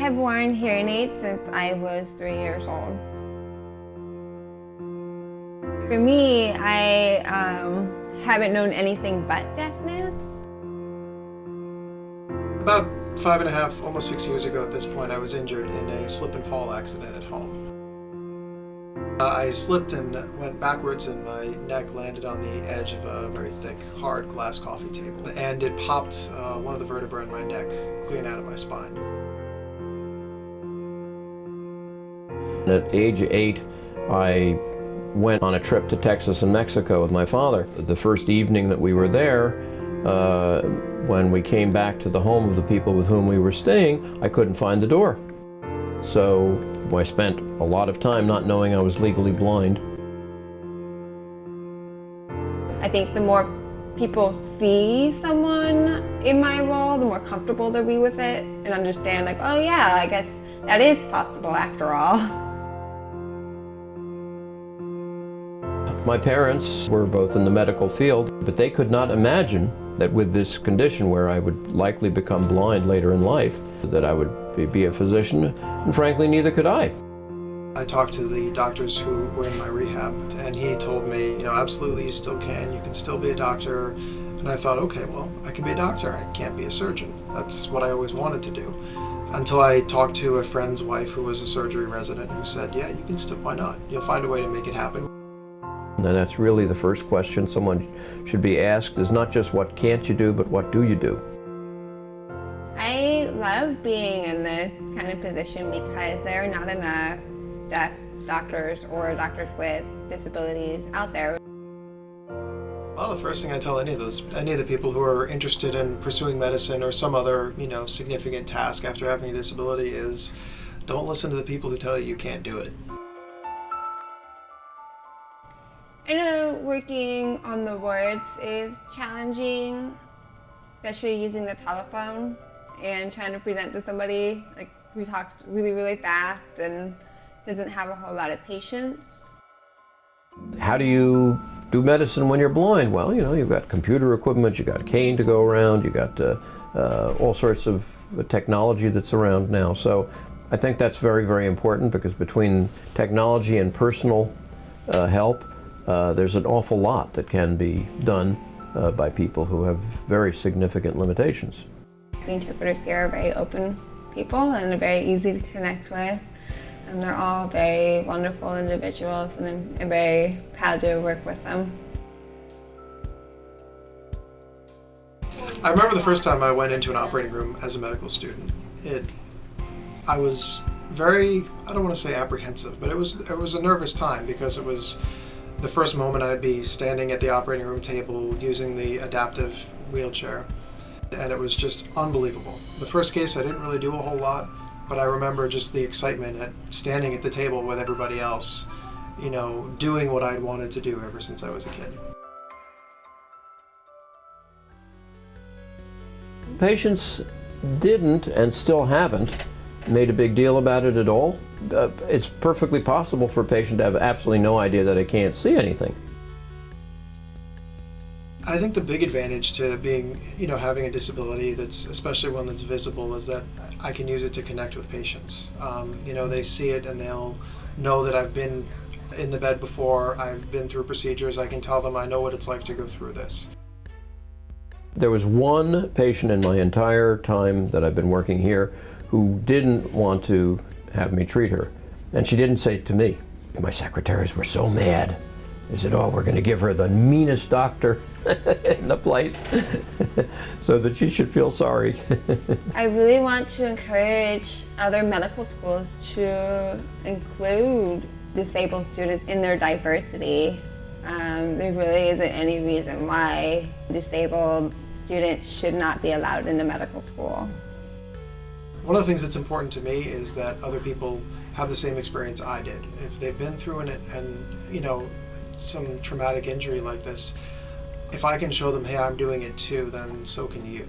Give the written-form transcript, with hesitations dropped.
have worn hearing aids since I was 3 years old. For me, I haven't known anything but deafness. About 5.5, almost 6 years ago at this point, I was injured in a slip and fall accident at home. I slipped and went backwards and my neck landed on the edge of a very thick, hard glass coffee table. And it popped one of the vertebrae in my neck clean out of my spine. At age 8, I went on a trip to Texas and Mexico with my father. The first evening that we were there, when we came back to the home of the people with whom we were staying, I couldn't find the door. So I spent a lot of time not knowing I was legally blind. I think the more people see someone in my role, the more comfortable they'll be with it and understand, like, oh yeah, I guess that is possible after all. My parents were both in the medical field, but they could not imagine that with this condition where I would likely become blind later in life, that I would be a physician, and frankly, neither could I. I talked to the doctors who were in my rehab, and he told me, absolutely you still can, you can still be a doctor. And I thought, okay, well, I can be a doctor, I can't be a surgeon. That's what I always wanted to do. Until I talked to a friend's wife who was a surgery resident who said, yeah, you can still, why not? You'll find a way to make it happen. And that's really the first question someone should be asked, is not just what can't you do, but what do you do? I love being in this kind of position because there are not enough deaf doctors or doctors with disabilities out there. Well, the first thing I tell any of the people who are interested in pursuing medicine or some other, significant task after having a disability is, don't listen to the people who tell you you can't do it. I know working on the wards is challenging, especially using the telephone and trying to present to somebody who talks really, really fast and doesn't have a whole lot of patience. How do you do medicine when you're blind? Well, you've got computer equipment, you've got a cane to go around, you've got all sorts of technology that's around now. So I think that's very, very important, because between technology and personal help, there's an awful lot that can be done by people who have very significant limitations. The interpreters here are very open people and they're very easy to connect with. And they're all very wonderful individuals, and I'm very proud to work with them. I remember the first time I went into an operating room as a medical student. I was very, I don't want to say apprehensive, but it was a nervous time, because it was the first moment I'd be standing at the operating room table using the adaptive wheelchair, and it was just unbelievable. The first case I didn't really do a whole lot, but I remember just the excitement at standing at the table with everybody else, doing what I'd wanted to do ever since I was a kid. Patients didn't, and still haven't, made a big deal about it at all. It's perfectly possible for a patient to have absolutely no idea that they can't see anything. I think the big advantage to being, having a disability, that's especially one that's visible, is that I can use it to connect with patients. They see it and they'll know that I've been in the bed before, I've been through procedures, I can tell them I know what it's like to go through this. There was one patient in my entire time that I've been working here who didn't want to have me treat her. And she didn't say it to me. My secretaries were so mad. They said, oh, we're going to give her the meanest doctor in the place so that she should feel sorry. I really want to encourage other medical schools to include disabled students in their diversity. There really isn't any reason why disabled students should not be allowed into medical school. One of the things that's important to me is that other people have the same experience I did. If they've been through some traumatic injury like this, if I can show them, hey, I'm doing it too, then so can you.